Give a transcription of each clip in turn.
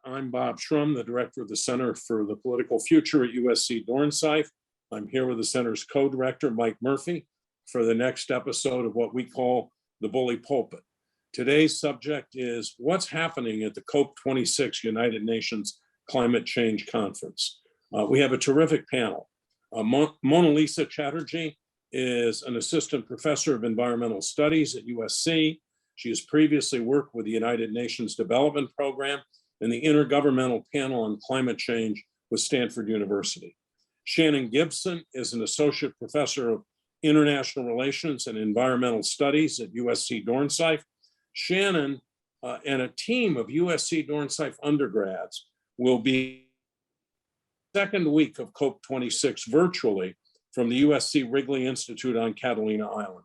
I'm Bob Shrum, the director of the Center for the Political Future at USC Dornsife. I'm here with the center's co-director, Mike Murphy, for the next episode of what we call the Bully Pulpit. Today's subject is what's happening at the COP26 United Nations Climate Change Conference. We have a terrific panel. Mona Lisa Chatterjee is an assistant professor of environmental studies at USC. She has previously worked with the United Nations Development Program and the Intergovernmental Panel on Climate Change with Stanford University. Shannon Gibson is an associate professor of international relations and environmental studies at USC Dornsife. Shannon and a team of USC Dornsife undergrads will be second week of COP26 virtually from the USC Wrigley Institute on Catalina Island.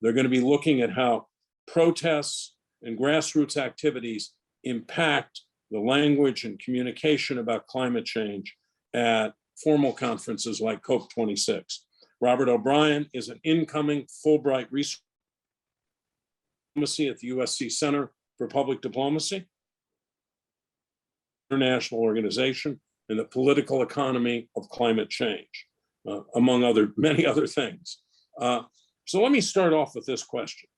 They're going to be looking at how protests and grassroots activities impact the language and communication about climate change at formal conferences like COP26. Robert O'Brien is an incoming Fulbright research at the USC Center for Public Diplomacy, international organization, and the political economy of climate change, among many other things. So let me start off with this question.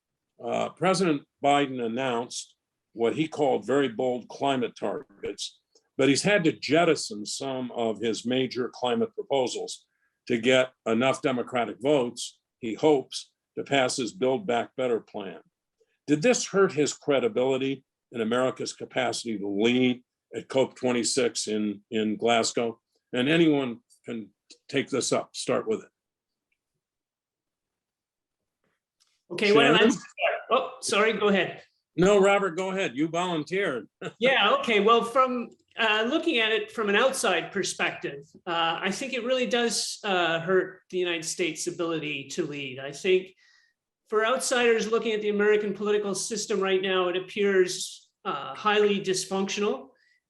President Biden announced what he called very bold climate targets, but he's had to jettison some of his major climate proposals to get enough Democratic votes, he hopes, to pass his Build Back Better plan. Did this hurt his credibility and America's capacity to lead at COP26 in Glasgow? And anyone can take this up, start with it. Okay, why don't I start? Oh, sorry, go ahead. No, Robert, go ahead. You volunteered. Yeah, okay. Well, from looking at it from an outside perspective, I think it really does hurt the United States' ability to lead. I think for outsiders looking at the American political system right now, it appears highly dysfunctional.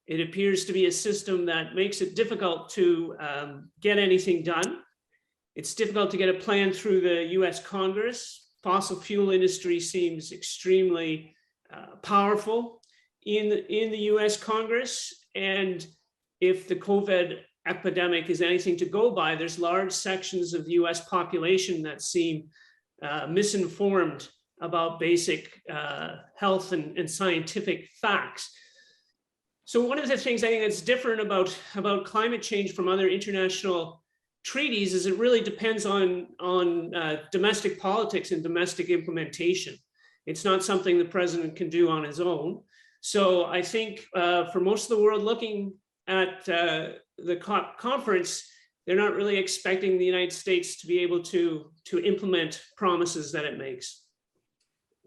It appears to be a system that makes it difficult to get anything done. It's difficult to get a plan through the US Congress. Fossil fuel industry seems extremely powerful in the US Congress. And if the COVID epidemic is anything to go by, there's large sections of the US population that seem misinformed about basic health and scientific facts. So one of the things I think that's different about climate change from other international treaties is it really depends on domestic politics and domestic implementation. It's not something the president can do on his own. So I think for most of the world looking at the COP conference, they're not really expecting the United States to be able to implement promises that it makes.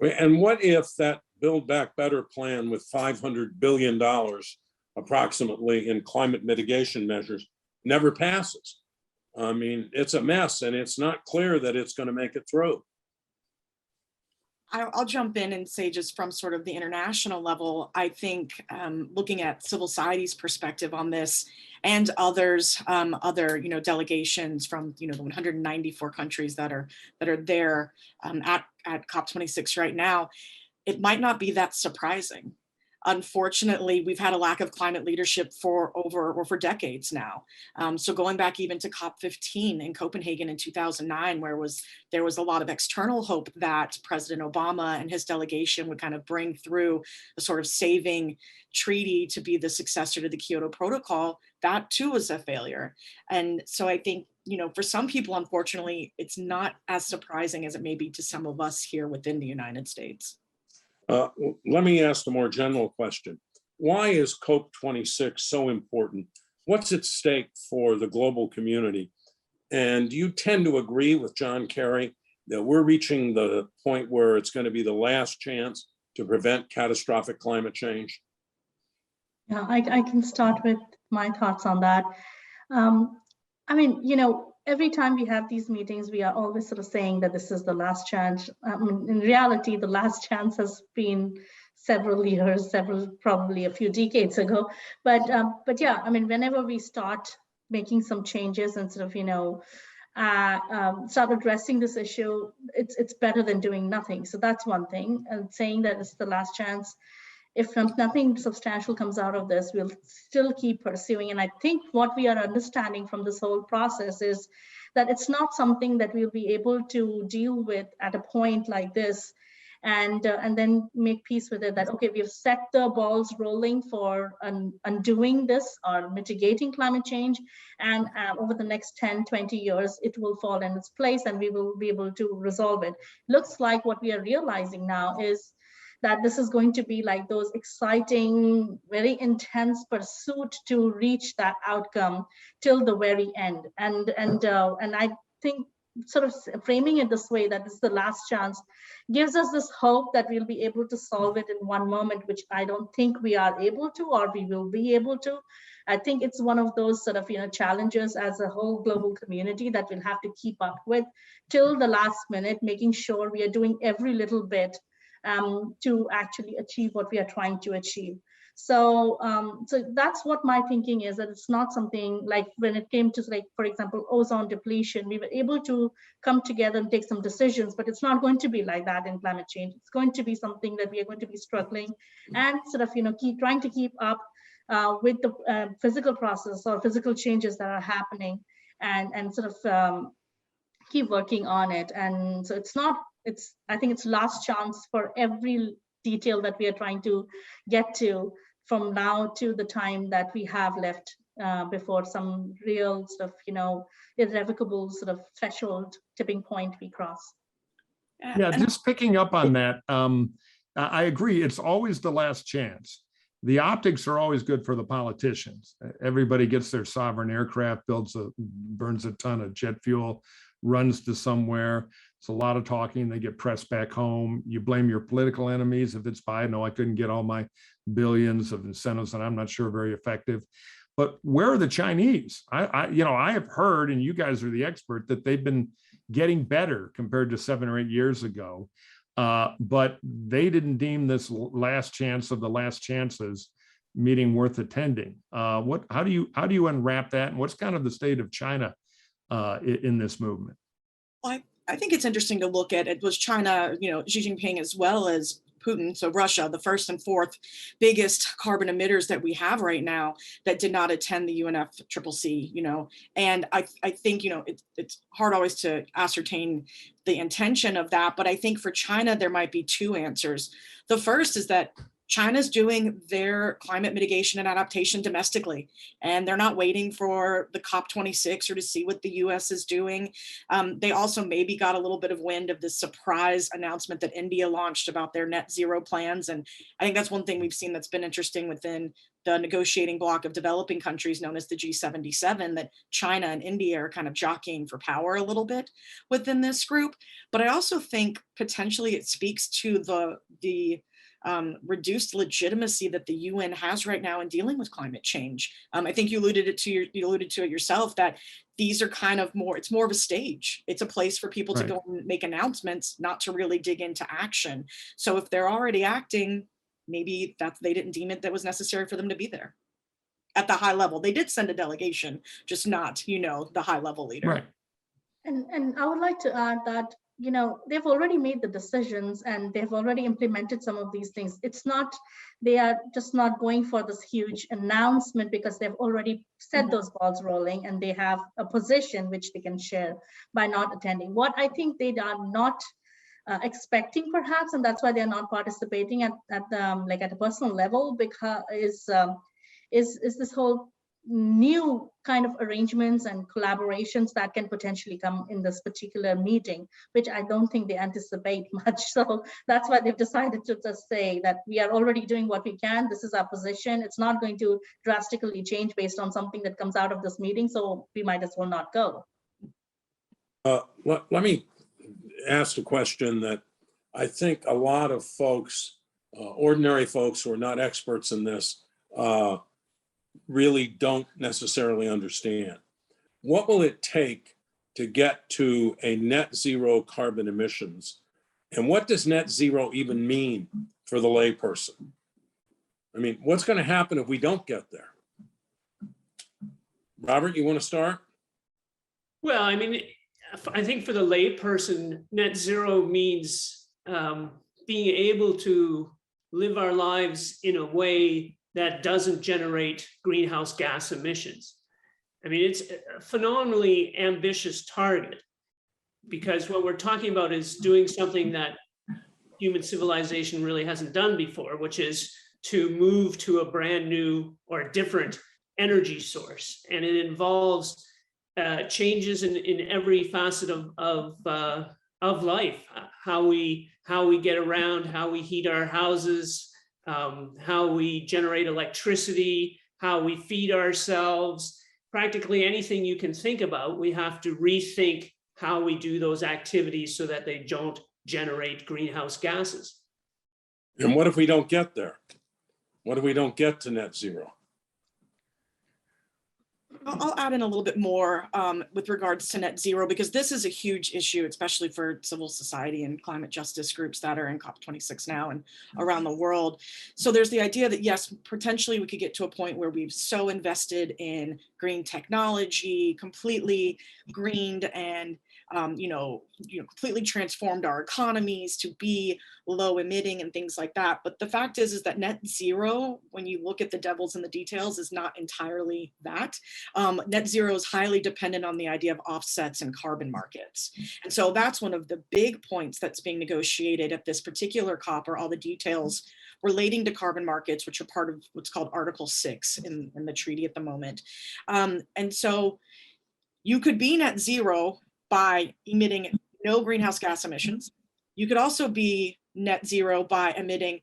And what if that Build Back Better plan with $500 billion approximately in climate mitigation measures never passes? I mean, it's a mess and it's not clear that it's going to make it through. I'll jump in and say just from sort of the international level, I think looking at civil society's perspective on this and others, other delegations from the 194 countries that are there at COP26 right now, it might not be that surprising. Unfortunately, we've had a lack of climate leadership for decades now. So going back even to COP15 in Copenhagen in 2009, where there was a lot of external hope that President Obama and his delegation would kind of bring through a sort of saving treaty to be the successor to the Kyoto Protocol, that too was a failure. And so I think, for some people, unfortunately, it's not as surprising as it may be to some of us here within the United States. Let me ask a more general question. Why is COP26 so important? What's at stake for the global community? And do you tend to agree with John Kerry that we're reaching the point where it's going to be the last chance to prevent catastrophic climate change? Yeah, I can start with my thoughts on that. Every time we have these meetings, we are always sort of saying that this is the last chance. In reality, the last chance has been several years, probably a few decades ago. But yeah, whenever we start making some changes and sort of, start addressing this issue, it's better than doing nothing. So that's one thing. And saying that it's the last chance if nothing substantial comes out of this, we'll still keep pursuing. And I think what we are understanding from this whole process is that it's not something that we'll be able to deal with at a point like this and then make peace with it, that, okay, we've set the balls rolling for undoing this or mitigating climate change. And over the next 10, 20 years, it will fall in its place and we will be able to resolve it. Looks like what we are realizing now is that this is going to be like those exciting, very intense pursuit to reach that outcome till the very end. And I think sort of framing it this way, that this is the last chance, gives us this hope that we'll be able to solve it in one moment, which I don't think we are able to, or we will be able to. I think it's one of those sort of, challenges as a whole global community that we'll have to keep up with till the last minute, making sure we are doing every little bit to actually achieve what we are trying to achieve. So, so that's what my thinking is, that it's not something like when it came to, like, for example, ozone depletion, we were able to come together and take some decisions, but it's not going to be like that in climate change. It's going to be something that we are going to be struggling and sort of, trying to keep up with the physical process or physical changes that are happening and sort of keep working on it. And so I think it's last chance for every detail that we are trying to get to from now to the time that we have left before some real sort of, irrevocable sort of threshold tipping point we cross. Yeah, just picking up on that, I agree. It's always the last chance. The optics are always good for the politicians. Everybody gets their sovereign aircraft, burns a ton of jet fuel, runs to somewhere. It's a lot of talking. They get pressed back home. You blame your political enemies. If it's Biden, no, I couldn't get all my billions of incentives, and I'm not sure very effective. But where are the Chinese? I have heard, and you guys are the expert, that they've been getting better compared to 7 or 8 years ago. But they didn't deem this last chance of the last chances meeting worth attending. How do you unwrap that? And what's kind of the state of China in this movement? Well, I think it's interesting to look at it was China, Xi Jinping as well as Putin, so Russia, the first and fourth biggest carbon emitters that we have right now, that did not attend the UNFCCC, and I think, it's hard always to ascertain the intention of that, but I think for China, there might be two answers. The first is that China's doing their climate mitigation and adaptation domestically, and they're not waiting for the COP26 or to see what the US is doing. They also maybe got a little bit of wind of this surprise announcement that India launched about their net zero plans. And I think that's one thing we've seen that's been interesting within the negotiating bloc of developing countries known as the G77, that China and India are kind of jockeying for power a little bit within this group. But I also think potentially it speaks to the reduced legitimacy that the UN has right now in dealing with climate change. I think you alluded to it yourself, that these are kind of it's more of a stage. It's a place for people to go and make announcements, not to really dig into action. So if they're already acting, maybe they didn't deem it that was necessary for them to be there at the high level. They did send a delegation, just not, the high level leader. Right. And I would like to add that, they've already made the decisions and they've already implemented some of these things. It's not, they are just not going for this huge announcement because they've already set those balls rolling and they have a position which they can share by not attending. What I think they are not expecting perhaps, and that's why they're not participating at a personal level, because is this whole new kind of arrangements and collaborations that can potentially come in this particular meeting, which I don't think they anticipate much. So that's why they've decided to just say that we are already doing what we can. This is our position. It's not going to drastically change based on something that comes out of this meeting. So we might as well not go. Let me ask a question that I think a lot of folks, ordinary folks who are not experts in this, really don't necessarily understand. What will it take to get to a net zero carbon emissions? And what does net zero even mean for the layperson? I mean, what's going to happen if we don't get there? Robert, you want to start? Well, I mean, I think for the layperson, net zero means being able to live our lives in a way that doesn't generate greenhouse gas emissions. I mean, it's a phenomenally ambitious target, because what we're talking about is doing something that human civilization really hasn't done before, which is to move to a brand new or a different energy source. And it involves changes in every facet of life, how we get around, how we heat our houses, how we generate electricity, how we feed ourselves. Practically anything you can think about, we have to rethink how we do those activities so that they don't generate greenhouse gases. And what if we don't get there? What if we don't get to net zero? I'll add in a little bit more with regards to net zero, because this is a huge issue, especially for civil society and climate justice groups that are in COP26 now and around the world. So there's the idea that, yes, potentially we could get to a point where we've so invested in green technology, completely greened and completely transformed our economies to be low emitting and things like that. But the fact is that net zero, when you look at the devils in the details, is not entirely that. Net zero is highly dependent on the idea of offsets and carbon markets. And so that's one of the big points that's being negotiated at this particular COP, are all the details relating to carbon markets, which are part of what's called Article 6 in the treaty at the moment. And so you could be net zero by emitting no greenhouse gas emissions. You could also be net zero by emitting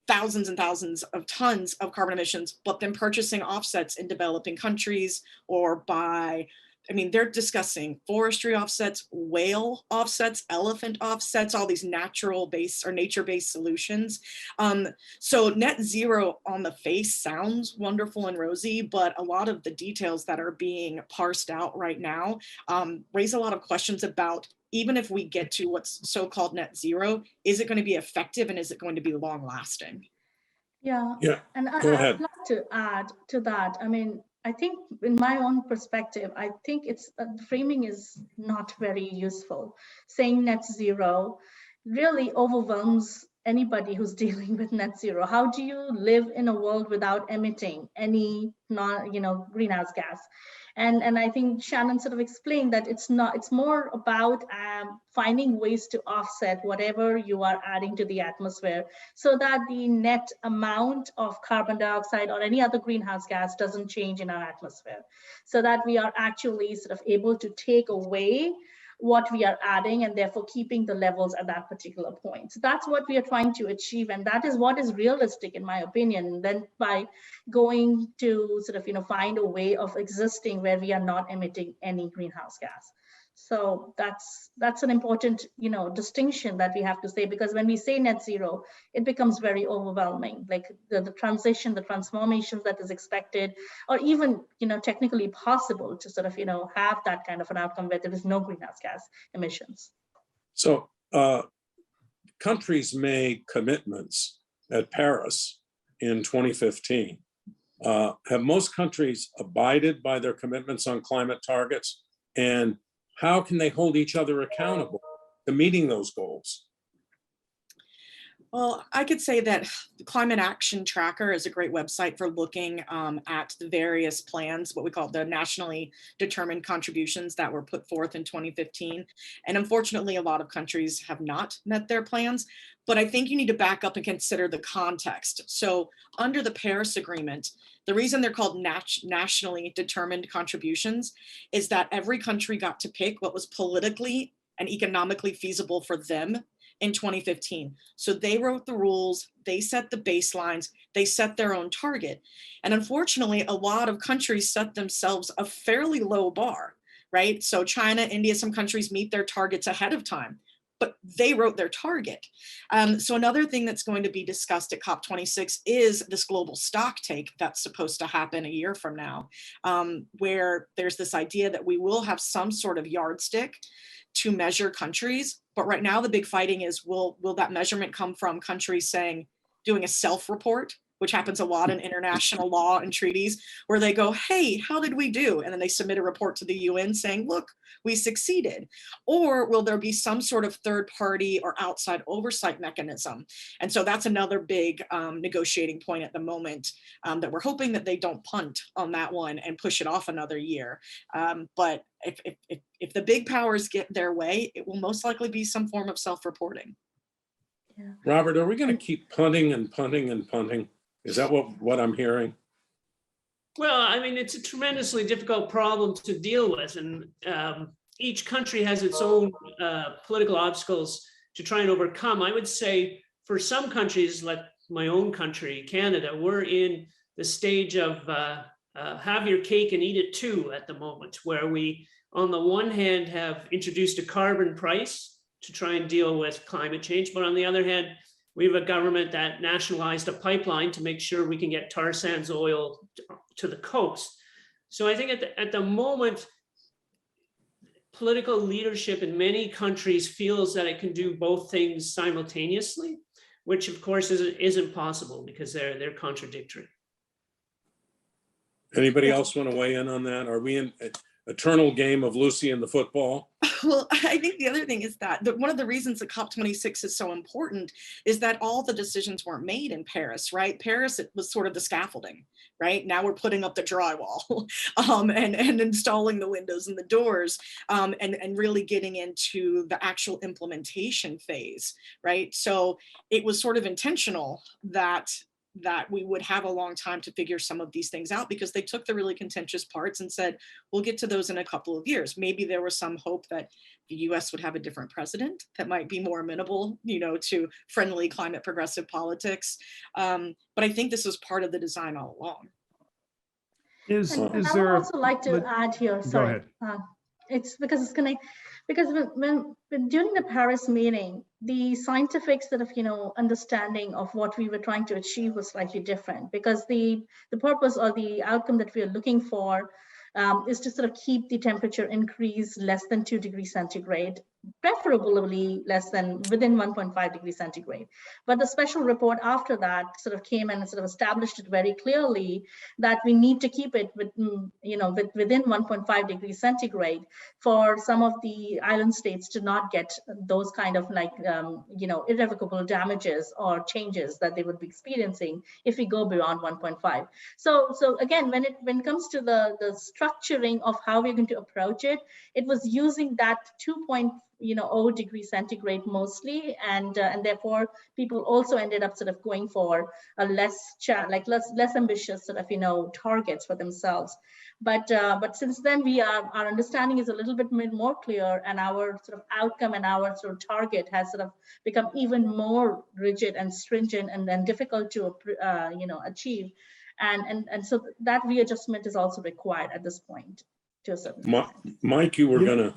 thousands and thousands of tons of carbon emissions, but then purchasing offsets in developing countries, or by, I mean, they're discussing forestry offsets, whale offsets, elephant offsets, all these natural-based or nature-based solutions. So net zero on the face sounds wonderful and rosy, but a lot of the details that are being parsed out right now raise a lot of questions about, even if we get to what's so-called net zero, is it going to be effective and is it going to be long-lasting? Yeah. And Go ahead. I'd like to add to that. I mean, I think in my own perspective, I think it's the framing is not very useful. Saying net zero really overwhelms anybody who's dealing with net zero. How do you live in a world without emitting any greenhouse gas? And I think Shannon sort of explained that it's more about finding ways to offset whatever you are adding to the atmosphere, so that the net amount of carbon dioxide or any other greenhouse gas doesn't change in our atmosphere, so that we are actually sort of able to take away what we are adding and therefore keeping the levels at that particular point. So that's what we are trying to achieve, and that is what is realistic in my opinion. And then by going to sort of find a way of existing where we are not emitting any greenhouse gas. So that's an important distinction that we have to say, because when we say net zero, it becomes very overwhelming. Like the transition, the transformations that is expected, or even technically possible to sort of have that kind of an outcome where there is no greenhouse gas emissions. So countries made commitments at Paris in 2015. Have most countries abided by their commitments on climate targets? And how can they hold each other accountable to meeting those goals? Well, I could say that the Climate Action Tracker is a great website for looking at the various plans, what we call the nationally determined contributions that were put forth in 2015. And unfortunately, a lot of countries have not met their plans, but I think you need to back up and consider the context. So under the Paris Agreement, the reason they're called nationally determined contributions is that every country got to pick what was politically and economically feasible for them in 2015. So they wrote the rules, they set the baselines, they set their own target. And unfortunately, a lot of countries set themselves a fairly low bar, right? So China, India, some countries meet their targets ahead of time, but they wrote their target. So another thing that's going to be discussed at COP26 is this global stock take that's supposed to happen a year from now, where there's this idea that we will have some sort of yardstick to measure countries. But right now the big fighting is, will that measurement come from countries doing a self-report, which happens a lot in international law and treaties, where they go, hey, how did we do? And then they submit a report to the UN saying, look, we succeeded. Or will there be some sort of third party or outside oversight mechanism? And so that's another big negotiating point at the moment, that we're hoping that they don't punt on that one and push it off another year. But if the big powers get their way, it will most likely be some form of self-reporting. Yeah. Robert, are we going to keep punting and punting and punting? Is that what I'm hearing? Well, I mean, it's a tremendously difficult problem to deal with, and each country has its own political obstacles to try and overcome. I would say for some countries, like my own country, Canada, we're in the stage of have your cake and eat it too at the moment, where we, on the one hand, have introduced a carbon price to try and deal with climate change, but on the other hand, we have a government that nationalized a pipeline to make sure we can get tar sands oil to the coast. So I think at the moment, political leadership in many countries feels that it can do both things simultaneously, which of course isn't possible because they're contradictory. Anybody else want to weigh in on that? Are we in an eternal game of Lucy and the football? Well, I think the other thing is that one of the reasons that COP26 is so important is that all the decisions weren't made in Paris, right? Paris, it was sort of the scaffolding, right? Now we're putting up the drywall and installing the windows and the doors and really getting into the actual implementation phase, right? So it was sort of intentional that we would have a long time to figure some of these things out, because they took the really contentious parts and said, we'll get to those in a couple of years. Maybe there was some hope that the US would have a different president that might be more amenable, to friendly climate progressive politics. But I think this was part of the design all along. Is I would there also like to add here, sorry. Go ahead. It's because it's connected, because when during the Paris meeting, the scientific sort of, understanding of what we were trying to achieve was slightly different, because the purpose or the outcome that we are looking for is to sort of keep the temperature increase less than 2 degrees centigrade, preferably less than within 1.5 degrees centigrade. But the special report after that sort of came and sort of established it very clearly that we need to keep it within 1.5 degrees centigrade for some of the island states to not get those kind of irrevocable damages or changes that they would be experiencing if we go beyond 1.5. So again, when it comes to the structuring of how we're going to approach it, it was using that 2.0 degrees centigrade mostly, and therefore people also ended up sort of going for a less ambitious sort of targets for themselves. But since then our understanding is a little bit more clear, and our sort of outcome and our sort of target has sort of become even more rigid and stringent and then difficult to achieve. And so that readjustment is also required at this point to a certain extent. Mike, you were gonna.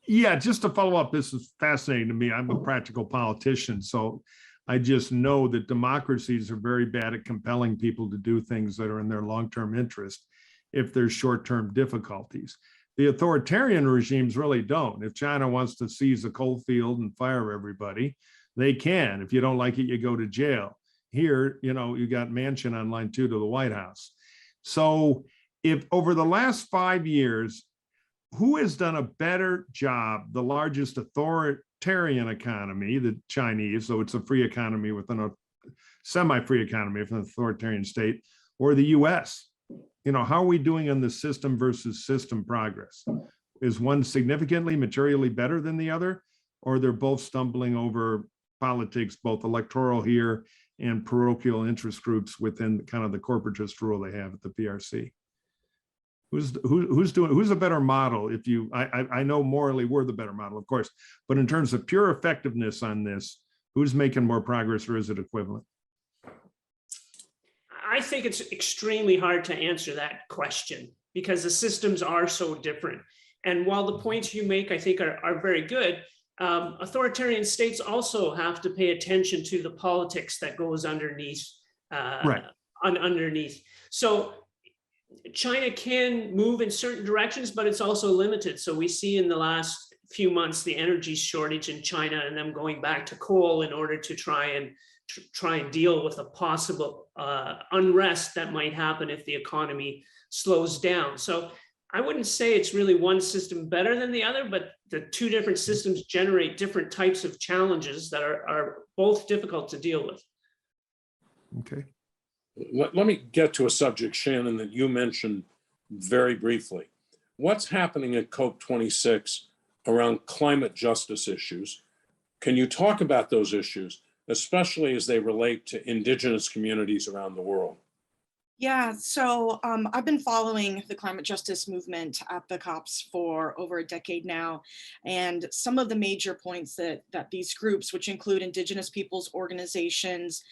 Yeah, just to follow up, this is fascinating to me. I'm a practical politician, so I just know that democracies are very bad at compelling people to do things that are in their long-term interest if there's short-term difficulties. The authoritarian regimes really don't. If China wants to seize a coal field and fire everybody, they can. If you don't like it, you go to jail. Here, you got Manchin on line 2 to the White House. So if over the last 5 years, who has done a better job, the largest authoritarian economy, the Chinese, so it's a free economy within a semi-free economy of an authoritarian state, or the US? How are we doing on the system versus system progress? Is one significantly, materially better than the other, or they're both stumbling over politics, both electoral here and parochial interest groups within kind of the corporatist rule they have at the PRC? Who's a better model? I know morally we're the better model, of course, but in terms of pure effectiveness on this, who's making more progress, or is it equivalent? I think it's extremely hard to answer that question because the systems are so different. And while the points you make, I think, are very good, authoritarian states also have to pay attention to the politics that goes underneath. Right. Underneath. So China can move in certain directions, but it's also limited. So we see in the last few months the energy shortage in China and them going back to coal in order to try and try and deal with a possible unrest that might happen if the economy slows down. So I wouldn't say it's really one system better than the other, but the two different systems generate different types of challenges that are both difficult to deal with. Okay. Let me get to a subject, Shannon, that you mentioned very briefly. What's happening at COP26 around climate justice issues? Can you talk about those issues, especially as they relate to indigenous communities around the world? Yeah, so I've been following the climate justice movement at the COPs for over a decade now. And some of the major points that these groups, which include Indigenous peoples organizations,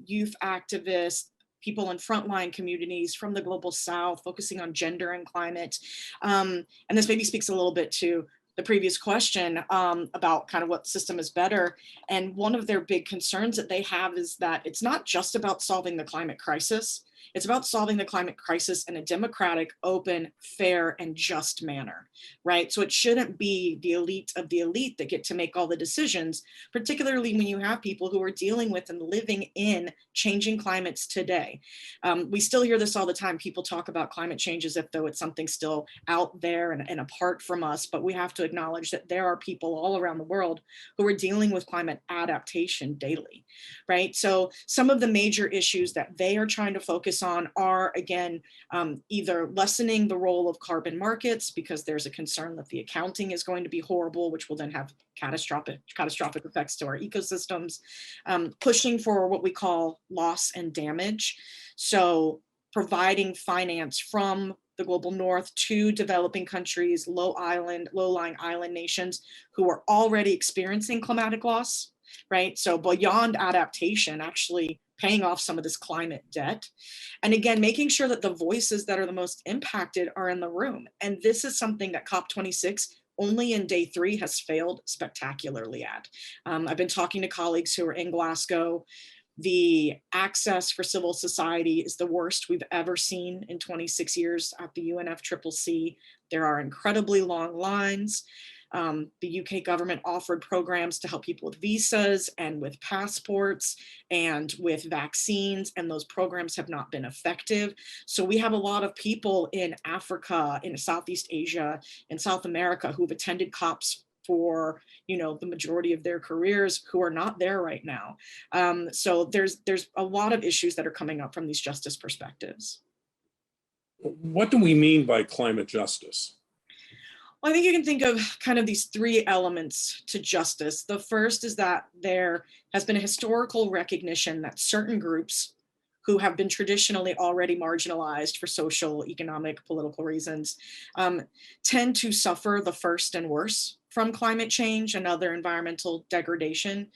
youth activists, people in frontline communities from the global South, focusing on gender and climate. And this maybe speaks a little bit to the previous question about kind of what system is better. And one of their big concerns that they have is that it's not just about solving the climate crisis. It's about solving the climate crisis in a democratic, open, fair, and just manner, right? So it shouldn't be the elite of the elite that get to make all the decisions, particularly when you have people who are dealing with and living in changing climates today. We still hear this all the time. People talk about climate change as if though it's something still out there and apart from us, but we have to acknowledge that there are people all around the world who are dealing with climate adaptation daily, right? So some of the major issues that they are trying to focus on are, again, either lessening the role of carbon markets because there's a concern that the accounting is going to be horrible, which will then have catastrophic effects to our ecosystems, pushing for what we call loss and damage. So providing finance from the global north to developing countries, low-lying island nations who are already experiencing climatic loss, right? So beyond adaptation, actually paying off some of this climate debt. And again, making sure that the voices that are the most impacted are in the room. And this is something that COP26 only in day 3 has failed spectacularly at. I've been talking to colleagues who are in Glasgow. The access for civil society is the worst we've ever seen in 26 years at the UNFCCC. There are incredibly long lines. The UK government offered programs to help people with visas and with passports and with vaccines, and those programs have not been effective. So we have a lot of people in Africa, in Southeast Asia, in South America who've attended COPs for, the majority of their careers who are not there right now. So there's a lot of issues that are coming up from these justice perspectives. What do we mean by climate justice? Well, I think you can think of kind of these 3 elements to justice. The first is that there has been a historical recognition that certain groups who have been traditionally already marginalized for social, economic, political reasons tend to suffer the first and worst from climate change and other environmental degradation.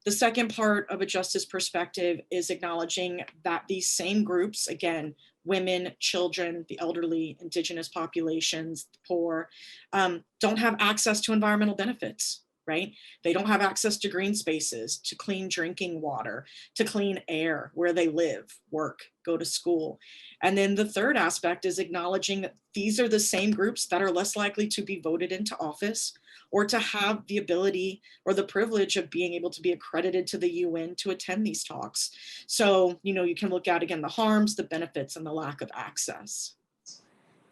The second part of a justice perspective is acknowledging that these same groups, again, women, children, the elderly, indigenous populations, the poor, don't have access to environmental benefits, right? They don't have access to green spaces, to clean drinking water, to clean air where they live, work, go to school. And then the third aspect is acknowledging that these are the same groups that are less likely to be voted into office or to have the ability or the privilege of being able to be accredited to the UN to attend these talks. So, you can look at, again, the harms, the benefits, and the lack of access.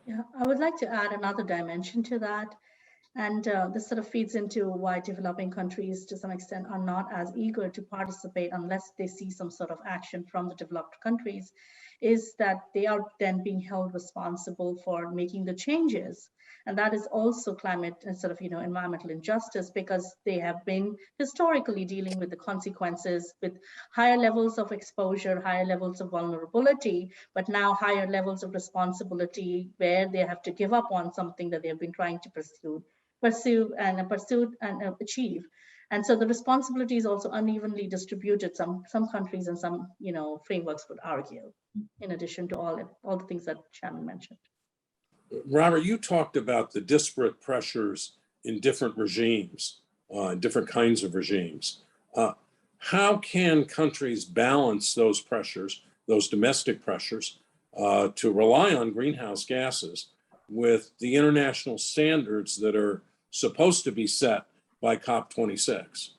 Yeah, I would like to add another dimension to that. And this sort of feeds into why developing countries to some extent are not as eager to participate unless they see some sort of action from the developed countries, is that they are then being held responsible for making the changes. And that is also climate and sort of, environmental injustice, because they have been historically dealing with the consequences with higher levels of exposure, higher levels of vulnerability, but now higher levels of responsibility where they have to give up on something that they have been trying to pursue and achieve. And so the responsibility is also unevenly distributed. Some countries and some frameworks would argue, in addition to all the things that Shannon mentioned. Robert, you talked about the disparate pressures in different regimes, different kinds of regimes. How can countries balance those pressures, those domestic pressures, to rely on greenhouse gases with the international standards that are supposed to be set by COP26?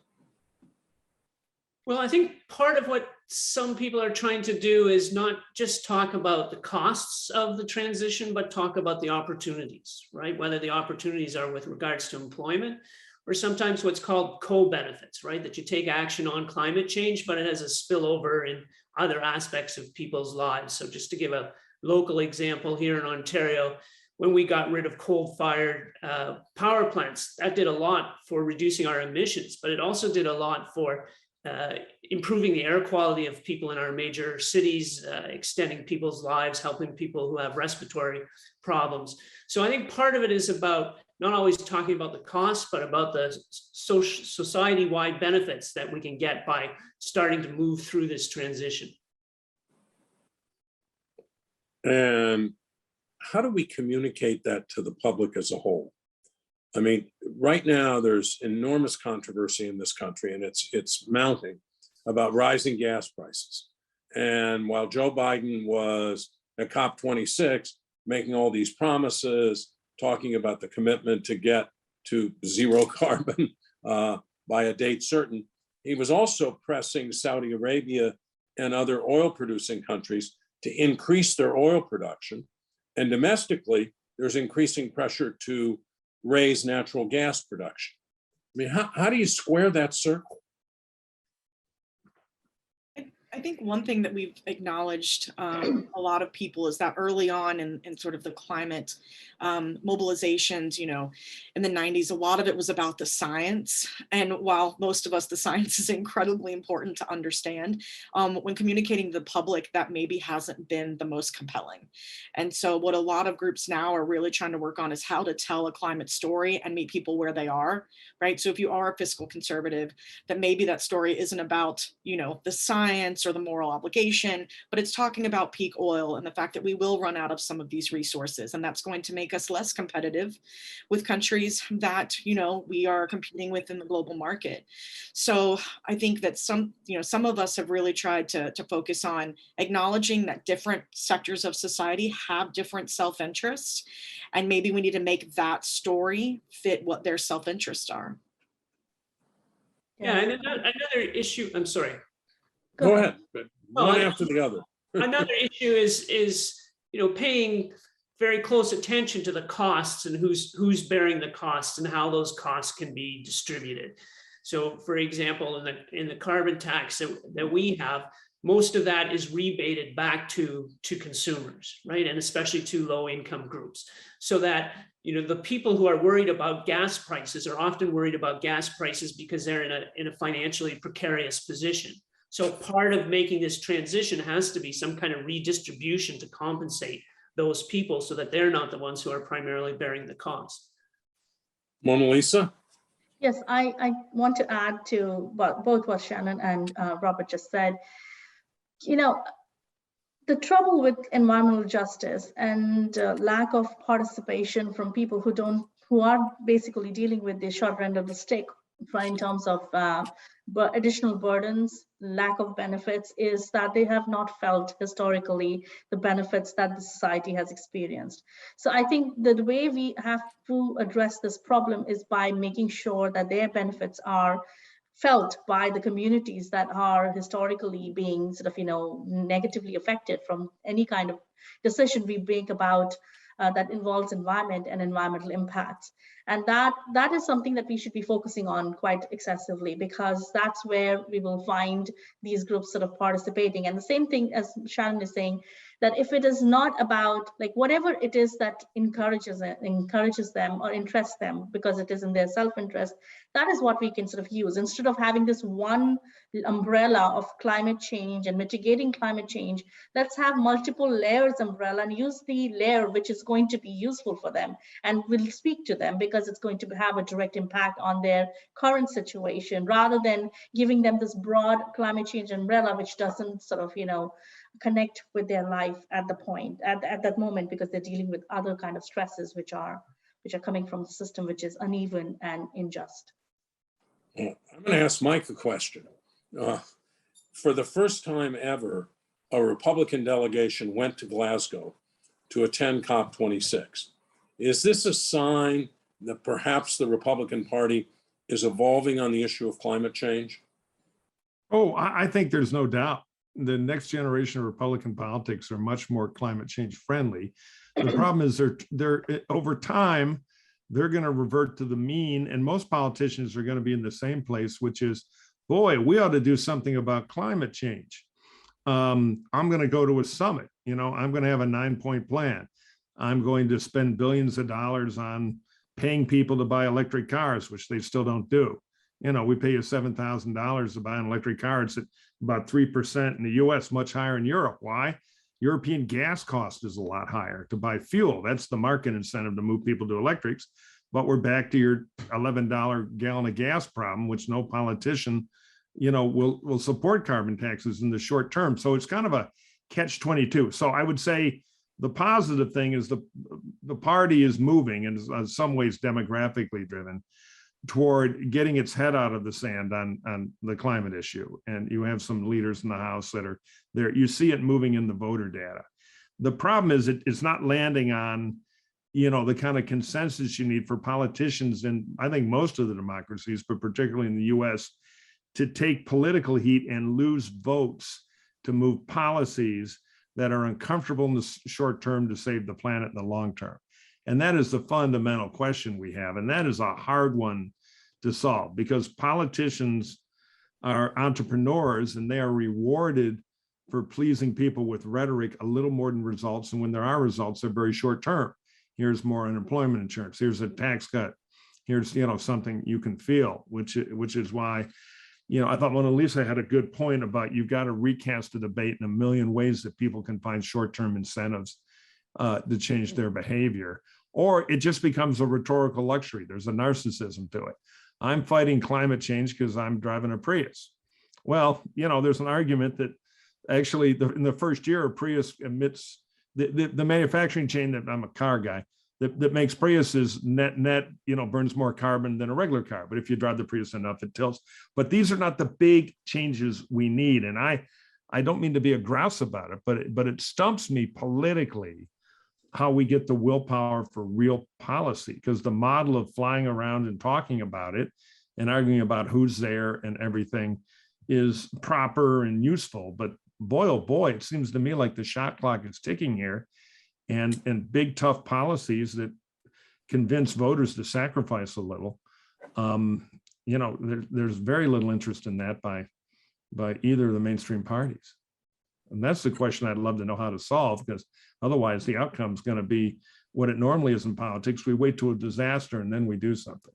Well, I think part of what some people are trying to do is not just talk about the costs of the transition, but talk about the opportunities, right? Whether the opportunities are with regards to employment or sometimes what's called co-benefits, right? That you take action on climate change, but it has a spillover in other aspects of people's lives. So just to give a local example here in Ontario, when we got rid of coal-fired power plants, that did a lot for reducing our emissions, but it also did a lot for improving the air quality of people in our major cities, extending people's lives, helping people who have respiratory problems. So I think part of it is about not always talking about the costs, but about the society-wide benefits that we can get by starting to move through this transition. And how do we communicate that to the public as a whole? I mean, right now there's enormous controversy in this country, and it's mounting, about rising gas prices. And while Joe Biden was at COP26 making all these promises, talking about the commitment to get to zero carbon by a date certain, he was also pressing Saudi Arabia and other oil producing countries to increase their oil production. And domestically, there's increasing pressure to raise natural gas production. I mean, how do you square that circle? I think one thing that we've acknowledged a lot of people is that early on in sort of the climate mobilizations, you know, in the 90s, a lot of it was about the science. And while most of us, the science is incredibly important to understand, when communicating to the public, that maybe hasn't been the most compelling. And so what a lot of groups now are really trying to work on is how to tell a climate story and meet people where they are, right? So if you are a fiscal conservative, that maybe that story isn't about, you know, the science or the moral obligation, but it's talking about peak oil and the fact that we will run out of some of these resources, and that's going to make us less competitive with countries that, you know, we are competing with in the global market. So I think that some of us have really tried to focus on acknowledging that different sectors of society have different self-interests, and maybe we need to make that story fit what their self-interests are. Yeah, and another issue, I'm sorry. Go ahead, but one after the other. Another issue is paying very close attention to the costs and who's bearing the costs and how those costs can be distributed. So, for example, in the carbon tax that we have, most of that is rebated back to consumers, right, and especially to low-income groups, so that the people who are worried about gas prices are often worried about gas prices because they're in a financially precarious position. So part of making this transition has to be some kind of redistribution to compensate those people so that they're not the ones who are primarily bearing the cost. Mona Lisa? Yes, I want to add to both what Shannon and Robert just said. The trouble with environmental justice and lack of participation from people who are basically dealing with the short end of the stick in terms of additional burdens, lack of benefits, is that they have not felt historically the benefits that the society has experienced. So I think that the way we have to address this problem is by making sure that their benefits are felt by the communities that are historically being negatively affected from any kind of decision we make about that involves environment and environmental impacts. And that is something that we should be focusing on quite excessively, because that's where we will find these groups sort of participating. And the same thing as Shannon is saying, that if it is not about whatever it is that encourages them or interests them because it is in their self-interest, that is what we can sort of use instead of having this one umbrella of climate change and mitigating climate change. Let's have multiple layers umbrella and use the layer which is going to be useful for them and will speak to them because it's going to have a direct impact on their current situation, rather than giving them this broad climate change umbrella which doesn't sort of connect with their life at that moment, because they're dealing with other kind of stresses which are coming from the system which is uneven and unjust. I'm going to ask Mike a question. For the first time ever, a Republican delegation went to Glasgow to attend COP26. Is this a sign that perhaps the Republican Party is evolving on the issue of climate change? Oh, I think there's no doubt. The next generation of Republican politics are much more climate change friendly. The problem is they're over time, they're going to revert to the mean, and most politicians are going to be in the same place, which is, boy, we ought to do something about climate change. I'm going to go to a summit. I'm going to have a 9-point plan. I'm going to spend billions of dollars on paying people to buy electric cars, which they still don't do. We pay you $7,000 to buy an electric car. It's at about 3% in the US, much higher in Europe. Why? European gas cost is a lot higher to buy fuel. That's the market incentive to move people to electrics. But we're back to your $11 gallon of gas problem, which no politician, will support carbon taxes in the short term. So it's kind of a catch-22. So I would say the positive thing is the party is moving, and in some ways demographically driven, toward getting its head out of the sand on the climate issue. And you have some leaders in the House that are there. You see it moving in the voter data. The problem is it's not landing on, the kind of consensus you need for politicians in, I think, most of the democracies, but particularly in the US, to take political heat and lose votes to move policies that are uncomfortable in the short term to save the planet in the long term. And that is the fundamental question we have. And that is a hard one to solve, because politicians are entrepreneurs and they are rewarded for pleasing people with rhetoric a little more than results. And when there are results, they're very short term. Here's more unemployment insurance. Here's a tax cut. Here's, something you can feel, which is why, I thought Mona Lisa had a good point about you've got to recast the debate in a million ways that people can find short-term incentives to change their behavior, or it just becomes a rhetorical luxury. There's a narcissism to it. I'm fighting climate change because I'm driving a Prius. Well, there's an argument that actually in the first year, a Prius emits the manufacturing chain that I'm a car guy that makes Priuses net, burns more carbon than a regular car. But if you drive the Prius enough, it tilts. But these are not the big changes we need. And I don't mean to be a grouse about it, but it stumps me politically how we get the willpower for real policy, because the model of flying around and talking about it and arguing about who's there and everything is proper and useful. But boy, oh boy, it seems to me like the shot clock is ticking here, and big, tough policies that convince voters to sacrifice a little. There's very little interest in that by either of the mainstream parties. And that's the question I'd love to know how to solve, because otherwise the outcome is going to be what it normally is in politics. We wait to a disaster and then we do something.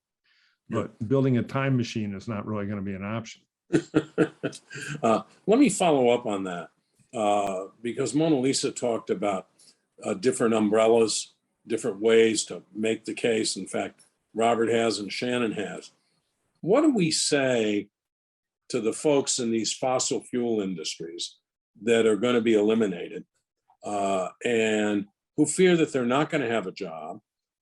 But building a time machine is not really going to be an option. Let me follow up on that, because Mona Lisa talked about different umbrellas, different ways to make the case. In fact, Robert has and Shannon has. What do we say to the folks in these fossil fuel industries that are going to be eliminated and who fear that they're not going to have a job,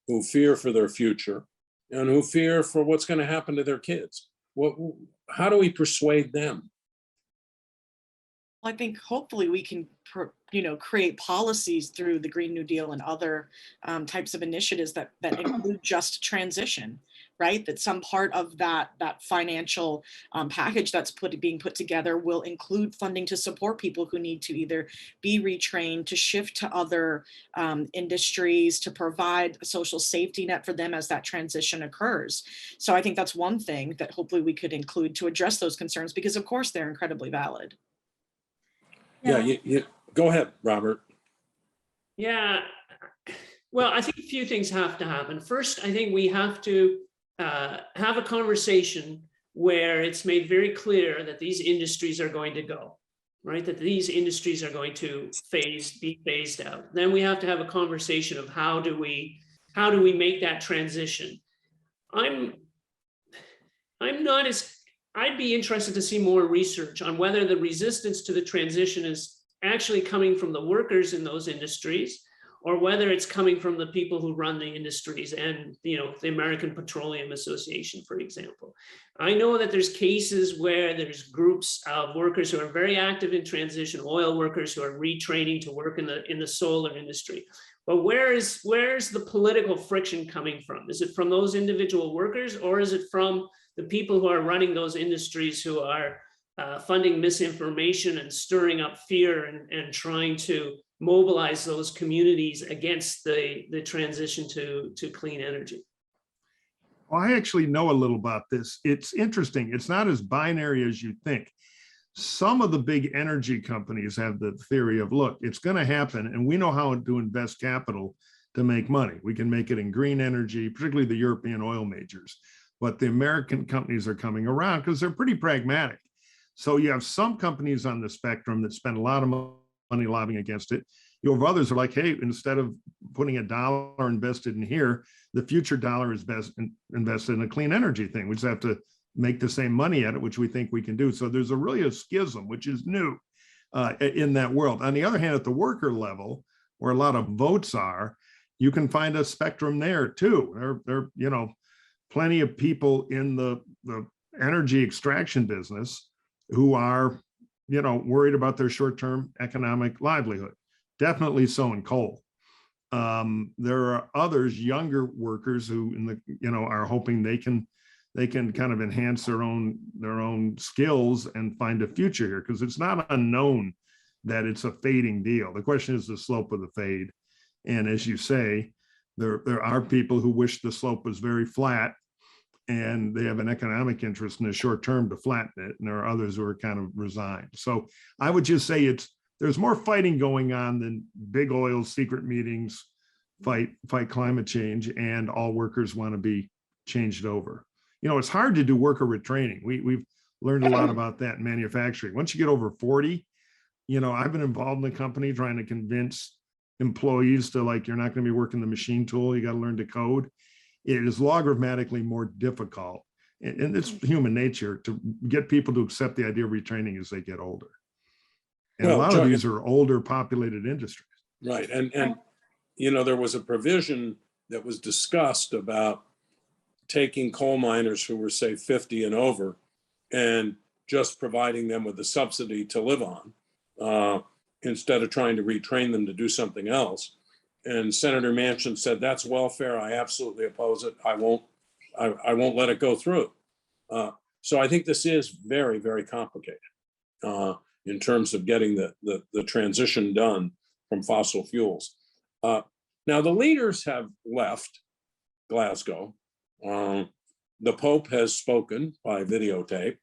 who fear for their future, and who fear for what's going to happen to their kids? How do we persuade them? I think hopefully we can, create policies through the Green New Deal and other types of initiatives that include just transition, right? That some part of that financial package that's being put together will include funding to support people who need to either be retrained, to shift to other industries, to provide a social safety net for them as that transition occurs. So I think that's one thing that hopefully we could include to address those concerns, because of course they're incredibly valid. Yeah, you go ahead, Robert. Yeah, well, I think a few things have to happen. First, I think we have to have a conversation where it's made very clear that these industries are going to go, right? That these industries are going to be phased out. Then we have to have a conversation of how do we make that transition. I'd be interested to see more research on whether the resistance to the transition is actually coming from the workers in those industries, or whether it's coming from the people who run the industries and, the American Petroleum Association, for example. I know that there's cases where there's groups of workers who are very active in transition, oil workers who are retraining to work in the solar industry. But where's the political friction coming from? Is it from those individual workers, or is it from the people who are running those industries who are funding misinformation and stirring up fear and trying to mobilize those communities against the transition to clean energy. Well, I actually know a little about this. It's interesting. It's not as binary as you think. Some of the big energy companies have the theory of, look, it's going to happen, and we know how to invest capital to make money. We can make it in green energy, particularly the European oil majors. But the American companies are coming around because they're pretty pragmatic. So you have some companies on the spectrum that spend a lot of money lobbying against it. You have others who are like, hey, instead of putting $1 invested in here, the future dollar is best invested in a clean energy thing. We just have to make the same money at it, which we think we can do. So there's really a schism, which is new in that world. On the other hand, at the worker level, where a lot of votes are, you can find a spectrum there too. There you know, plenty of people in the energy extraction business who are, you know, worried about their short-term economic livelihood. Definitely so in coal. There are others, younger workers who, are hoping they can kind of enhance their own skills and find a future here, because it's not unknown that it's a fading deal. The question is the slope of the fade. And as you say, there are people who wish the slope was very flat, and they have an economic interest in the short term to flatten it. And there are others who are kind of resigned. So I would just say there's more fighting going on than big oil's secret meetings fight climate change, and all workers want to be changed over. You know, it's hard to do worker retraining. We've learned a lot about that in manufacturing. Once you get over 40, I've been involved in the company trying to convince employees to, like, you're not going to be working the machine tool. You got to learn to code. It is logarithmically more difficult. And it's human nature to get people to accept the idea of retraining as they get older. And a lot of these are older populated industries. Right. And there was a provision that was discussed about taking coal miners who were, say, 50 and over, and just providing them with a subsidy to live on, instead of trying to retrain them to do something else. And Senator Manchin said, that's welfare. I absolutely oppose it. I won't let it go through. So I think this is very, very complicated in terms of getting the transition done from fossil fuels. Now, the leaders have left Glasgow. The Pope has spoken by videotape.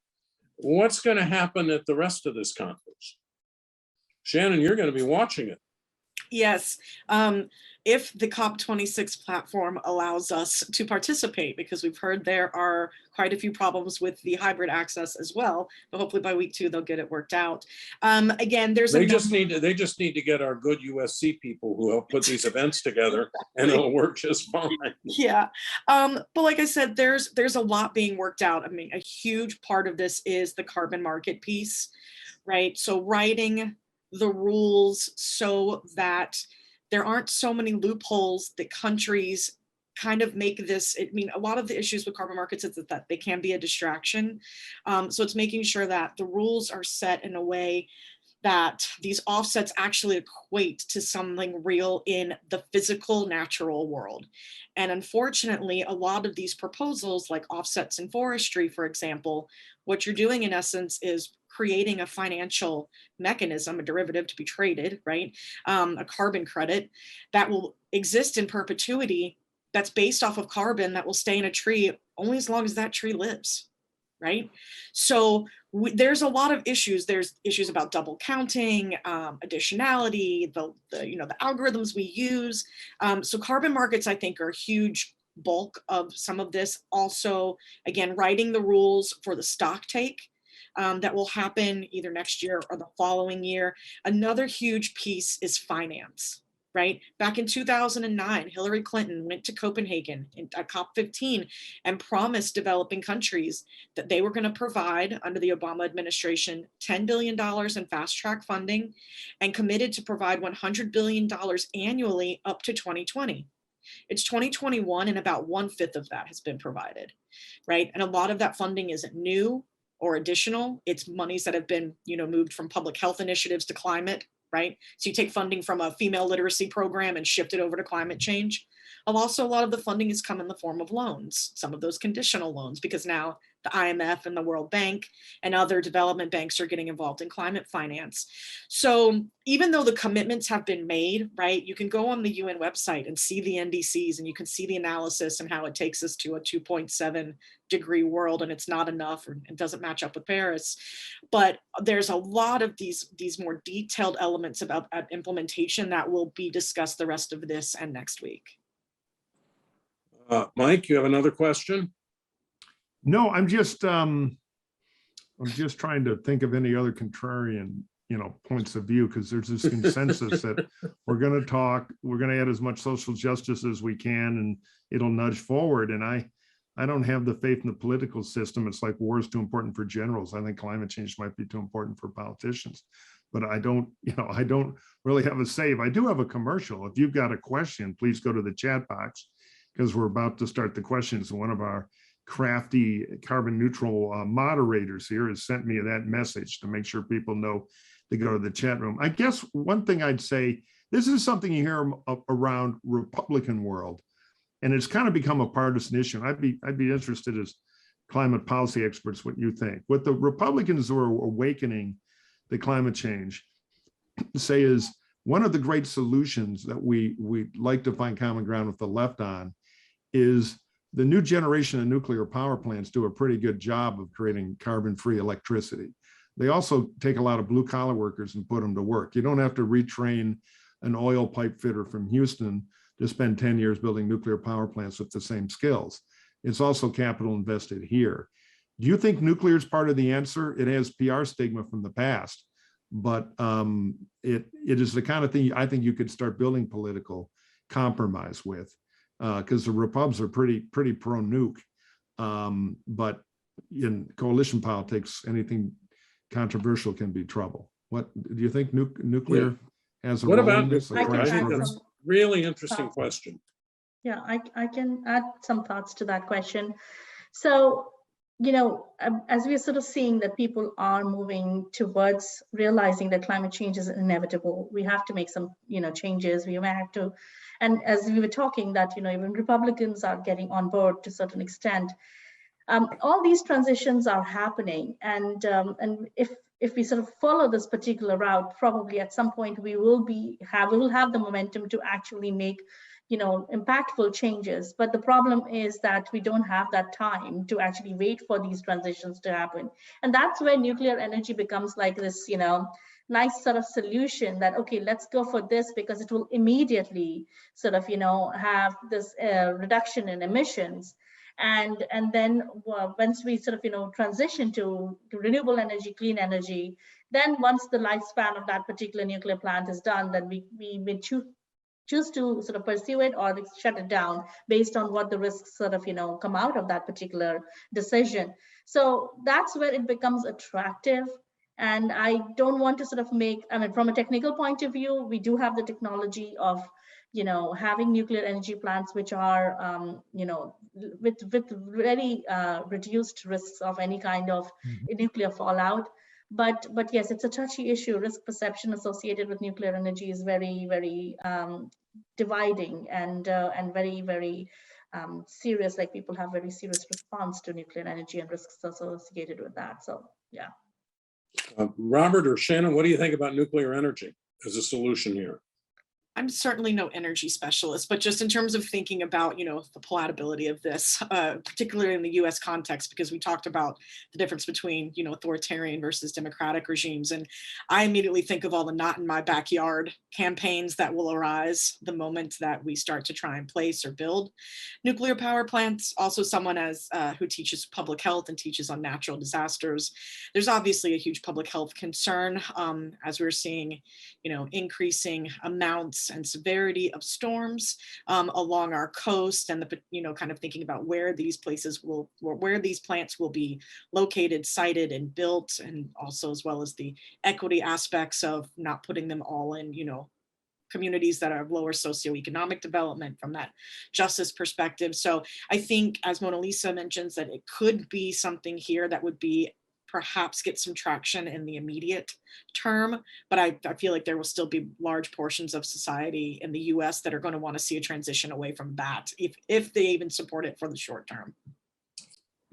What's going to happen at the rest of this conference? Shannon, you're going to be watching it. Yes, if the COP26 platform allows us to participate, because we've heard there are quite a few problems with the hybrid access as well, but hopefully by week 2 they'll get it worked out. Again, they just need to get our good USC people who help put these events together, and it'll work just fine. Yeah, but like I said, there's a lot being worked out. I mean, a huge part of this is the carbon market piece, right? So writing the rules so that there aren't so many loopholes that countries kind of make this. I mean, a lot of the issues with carbon markets is that they can be a distraction. So it's making sure that the rules are set in a way that these offsets actually equate to something real in the physical, natural world. And unfortunately, a lot of these proposals, like offsets in forestry, for example, what you're doing in essence is creating a financial mechanism, a derivative to be traded, right? A carbon credit that will exist in perpetuity, that's based off of carbon that will stay in a tree only as long as that tree lives, right? So there's a lot of issues. There's issues about double counting, additionality, the algorithms we use. So carbon markets, I think, are a huge bulk of some of this. Also, again, writing the rules for the stock take that will happen either next year or the following year. Another huge piece is finance, right? Back in 2009, Hillary Clinton went to Copenhagen at COP15 and promised developing countries that they were going to provide, under the Obama administration, $10 billion in fast track funding, and committed to provide $100 billion annually up to 2020. It's 2021, and about 1/5 of that has been provided, right? And a lot of that funding isn't new or additional. It's monies that have been, moved from public health initiatives to climate, right? So you take funding from a female literacy program and shift it over to climate change. Also, a lot of the funding has come in the form of loans, some of those conditional loans, because now the IMF and the World Bank and other development banks are getting involved in climate finance. So even though the commitments have been made, right, you can go on the UN website and see the NDCs, and you can see the analysis and how it takes us to a 2.7 degree world, and it's not enough, or it doesn't match up with Paris. But there's a lot of these more detailed elements about implementation that will be discussed the rest of this and next week. Mike, you have another question? No, I'm just trying to think of any other contrarian, points of view, because there's this consensus that we're going to talk, we're going to add as much social justice as we can, and it'll nudge forward. And I don't have the faith in the political system. It's like war is too important for generals. I think climate change might be too important for politicians. But I don't really have a say. If I do have a commercial, if you've got a question, please go to the chat box, because we're about to start the questions. One of our crafty carbon neutral moderators here has sent me that message to make sure people know to go to the chat room. I guess one thing I'd say, this is something you hear around Republican world, and it's kind of become a partisan issue. I'd be interested as climate policy experts what you think. What the Republicans who are awakening the climate change say is one of the great solutions that we'd like to find common ground with the left on is the new generation of nuclear power plants do a pretty good job of creating carbon-free electricity. They also take a lot of blue collar workers and put them to work. You don't have to retrain an oil pipe fitter from Houston to spend 10 years building nuclear power plants with the same skills. It's also capital invested here. Do you think nuclear is part of the answer? It has PR stigma from the past, but it is the kind of thing I think you could start building political compromise with. Because the Repubs are pretty pro-nuke, but in coalition politics, anything controversial can be trouble. What do you think nuclear has a What role about in this? nuclear? I think that's a really interesting question. Yeah, I can add some thoughts to that question. So, as we're sort of seeing that people are moving towards realizing that climate change is inevitable, we have to make some, changes. We may have to, and as we were talking that, even Republicans are getting on board to a certain extent. All these transitions are happening, and if we sort of follow this particular route, probably at some point we will have the momentum to actually make impactful changes. But the problem is that we don't have that time to actually wait for these transitions to happen. And that's where nuclear energy becomes like this, nice sort of solution that, okay, let's go for this because it will immediately sort of, have this reduction in emissions. And then once we sort of, transition to renewable energy, clean energy, then once the lifespan of that particular nuclear plant is done, then we may choose to sort of pursue it or shut it down based on what the risks sort of, come out of that particular decision. So that's where it becomes attractive. And I don't want to sort of from a technical point of view, we do have the technology of, having nuclear energy plants, which are, with very reduced risks of any kind of nuclear fallout. But yes, it's a touchy issue. Risk perception associated with nuclear energy is very, very dividing and very, very serious. Like people have very serious response to nuclear energy and risks associated with that. So yeah. Robert or Shannon, what do you think about nuclear energy as a solution here? I'm certainly no energy specialist, but just in terms of thinking about, the palatability of this, particularly in the US context, because we talked about the difference between, authoritarian versus democratic regimes. And I immediately think of all the not in my backyard campaigns that will arise the moment that we start to try and place or build nuclear power plants. Also someone who teaches public health and teaches on natural disasters. There's obviously a huge public health concern as we're seeing, increasing amounts and severity of storms along our coast, and the kind of thinking about where these plants will be located, sited, and built, and also as well as the equity aspects of not putting them all in communities that are lower socioeconomic development from that justice perspective. So I think, as Mona Lisa mentions, that it could be something here that would be perhaps get some traction in the immediate term, but I feel like there will still be large portions of society in the US that are going to want to see a transition away from that, if they even support it for the short term.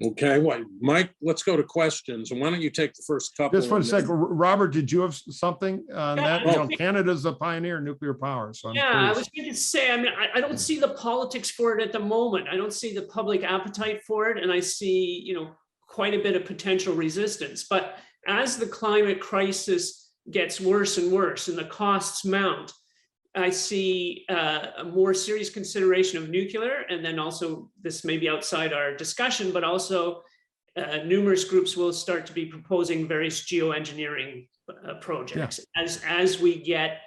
Okay, well, Mike, let's go to questions. And why don't you take the first couple? Just one and then- second. Robert, did you have something on Yeah, that? I You know, think- Canada's a pioneer in nuclear power, so I'm Yeah, I curious. was going to say, I mean, I don't see the politics for it at the moment. I don't see the public appetite for it. And I see, you know, quite a bit of potential resistance. But as the climate crisis gets worse and worse and the costs mount, I see a more serious consideration of nuclear. And then also, this may be outside our discussion, but also numerous groups will start to be proposing various geoengineering projects. As we get,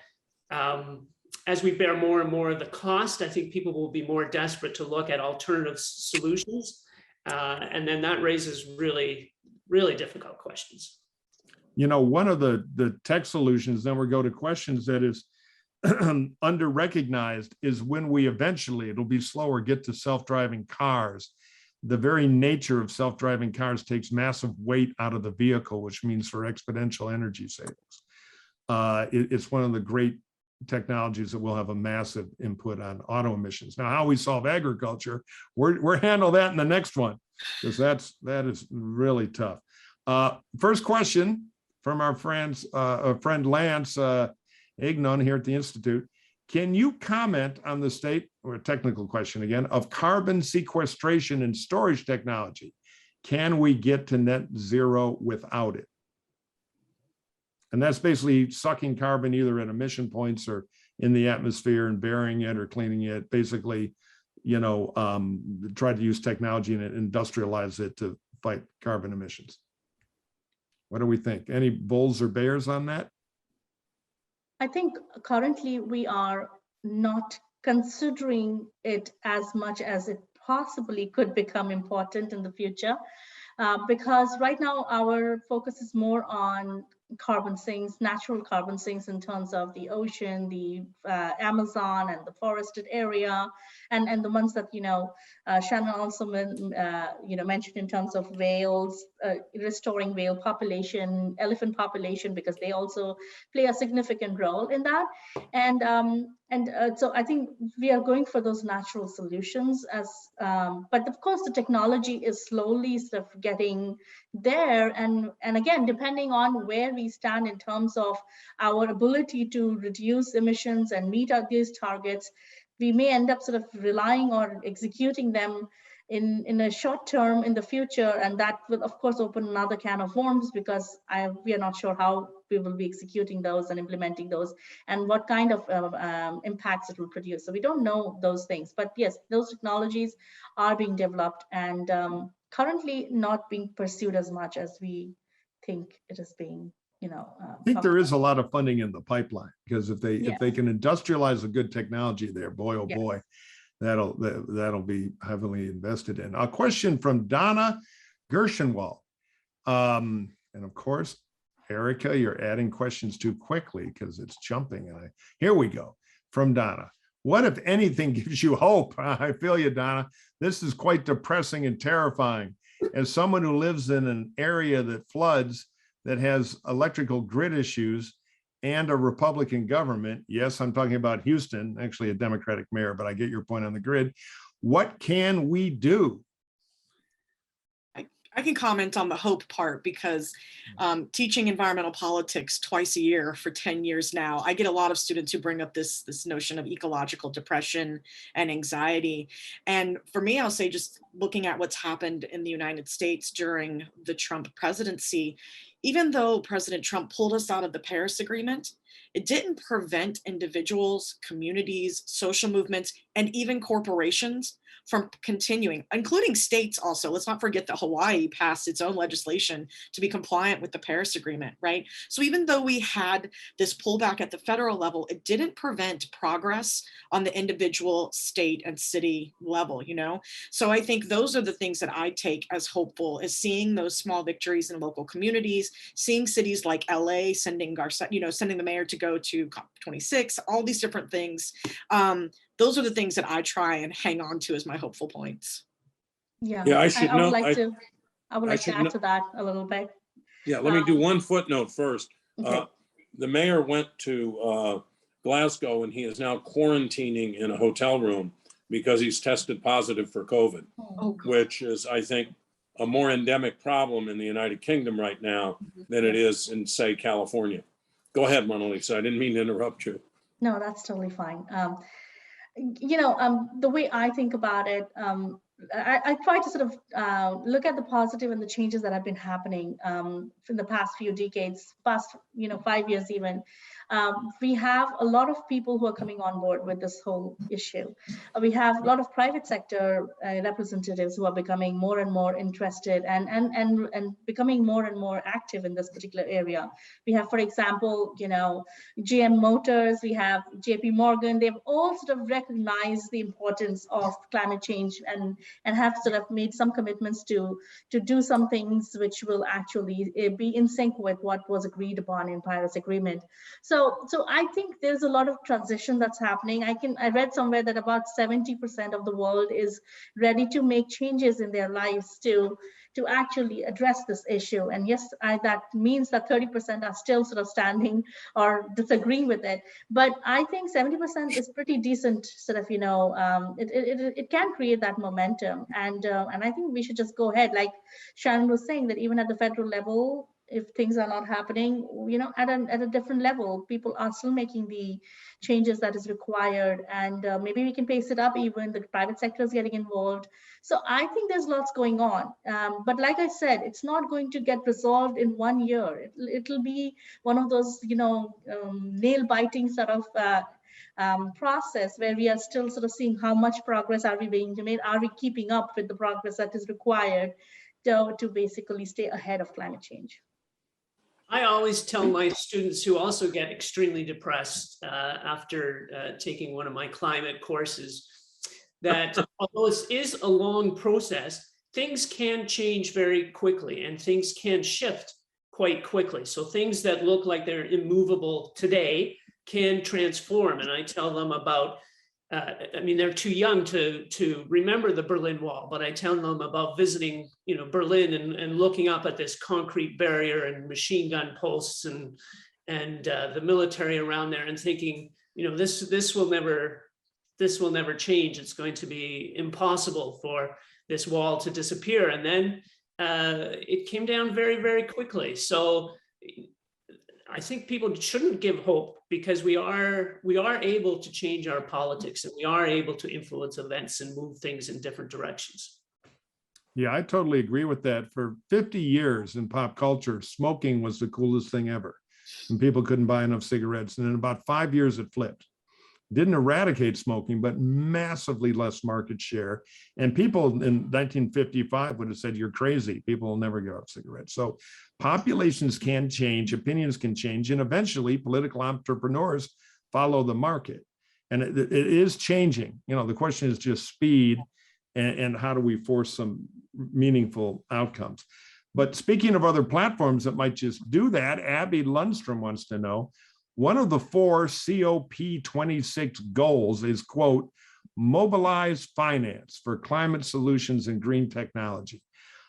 as we bear more and more of the cost, I think people will be more desperate to look at alternative solutions. And then that raises really, really difficult questions. You know, one of the tech solutions, then we go to questions that is under-recognized, is when we eventually, it'll be slower, get to self-driving cars. The very nature of self-driving cars takes massive weight out of the vehicle, which means for exponential energy savings. It's one of the great technologies that will have a massive input on auto emissions. Now, how we solve agriculture, we're handle that in the next one, because that is really tough. First question from our friend Lance Ignon here at the Institute. Can you comment on the state, or a technical question again, of carbon sequestration and storage technology? Can we get to net zero without it? And that's basically sucking carbon either at emission points or in the atmosphere and burying it or cleaning it. Basically, you know, try to use technology and industrialize it to fight carbon emissions. What do we think? Any bulls or bears on that? I think currently we are not considering it as much as it possibly could become important in the future, because right now our focus is more on carbon sinks, natural carbon sinks in terms of the ocean, the Amazon and the forested area, and the ones that, you know, Shannon also mentioned in terms of whales, restoring whale population, elephant population, because they also play a significant role in that. So I think we are going for those natural solutions but of course the technology is slowly sort of getting there. And again, depending on where we stand in terms of our ability to reduce emissions and meet these targets, we may end up sort of relying or executing them in a short term in the future, and that will of course open another can of worms, because we are not sure how we will be executing those and implementing those and what kind of impacts it will produce. So we don't know those things, but yes, those technologies are being developed and currently not being pursued as much as we think it is being, you know. I think there is a lot of funding in the pipeline, because if they can industrialize a good technology there, boy, oh boy, that'll be heavily invested in. A question from Donna Gershenwald. And of course, Erica, you're adding questions too quickly because it's jumping. And here we go. From Donna. What, if anything, gives you hope? I feel you, Donna. This is quite depressing and terrifying. As someone who lives in an area that floods, that has electrical grid issues and a Republican government, yes, I'm talking about Houston, actually a Democratic mayor, but I get your point on the grid. What can we do? I can comment on the hope part, because teaching environmental politics twice a year for 10 years now, I get a lot of students who bring up this notion of ecological depression and anxiety. And for me, I'll say, just looking at what's happened in the United States during the Trump presidency, even though President Trump pulled us out of the Paris Agreement, it didn't prevent individuals, communities, social movements, and even corporations from continuing, including states also. Let's not forget that Hawaii passed its own legislation to be compliant with the Paris Agreement, right? So even though we had this pullback at the federal level, it didn't prevent progress on the individual state and city level, you know? So I think those are the things that I take as hopeful, is seeing those small victories in local communities, seeing cities like LA sending the mayor to go to COP26, all these different things. Those are the things that I try and hang on to as my hopeful points. Yeah, Yeah, I would like to add to that a little bit. Yeah, let me do one footnote first. Okay. The mayor went to Glasgow, and he is now quarantining in a hotel room because he's tested positive for COVID, Oh, which is, I think, a more endemic problem in the United Kingdom right now than it is in, say, California. Go ahead, Mona Lisa. I didn't mean to interrupt you. No, that's totally fine. The way I think about it, I try to sort of look at the positive and the changes that have been happening in the past few decades, past 5 years even. We have a lot of people who are coming on board with this whole issue. We have a lot of private sector representatives who are becoming more and more interested and becoming more and more active in this particular area. We have, for example, GM Motors, we have JP Morgan. They've all sort of recognized the importance of climate change and have sort of made some commitments to do some things which will actually be in sync with what was agreed upon in Paris Agreement. So I think there's a lot of transition that's happening. I read somewhere that about 70% of the world is ready to make changes in their lives to actually address this issue. And yes, that means that 30% are still sort of standing or disagreeing with it. But I think 70% is pretty decent sort of, it can create that momentum. And I think we should just go ahead, like Sharon was saying, that even at the federal level, if things are not happening, at a different level, people are still making the changes that is required. And maybe we can pace it up, even the private sector is getting involved. So I think there's lots going on. But like I said, it's not going to get resolved in 1 year. It'll be one of those, nail biting sort of process where we are still sort of seeing how much progress are we being made. Are we keeping up with the progress that is required to basically stay ahead of climate change? I always tell my students who also get extremely depressed after taking one of my climate courses that although this is a long process, things can change very quickly and things can shift quite quickly. So things that look like they're immovable today can transform. And I tell them about, they're too young to remember the Berlin Wall, but I tell them about visiting, Berlin and looking up at this concrete barrier and machine gun posts and the military around there and thinking, this will never change. It's going to be impossible for this wall to disappear. And then it came down very, very quickly. So I think people shouldn't give hope because we are able to change our politics and we are able to influence events and move things in different directions. Yeah, I totally agree with that. For 50 years in pop culture, smoking was the coolest thing ever. And people couldn't buy enough cigarettes. And in about 5 years, it flipped. Didn't eradicate smoking, but massively less market share. And people in 1955 would have said, you're crazy. People will never give up cigarettes. So populations can change, opinions can change, and eventually political entrepreneurs follow the market. And it is changing. The question is just speed and how do we force some meaningful outcomes. But speaking of other platforms that might just do that, Abby Lundstrom wants to know, one of the 4 COP26 goals is, quote, mobilize finance for climate solutions and green technology.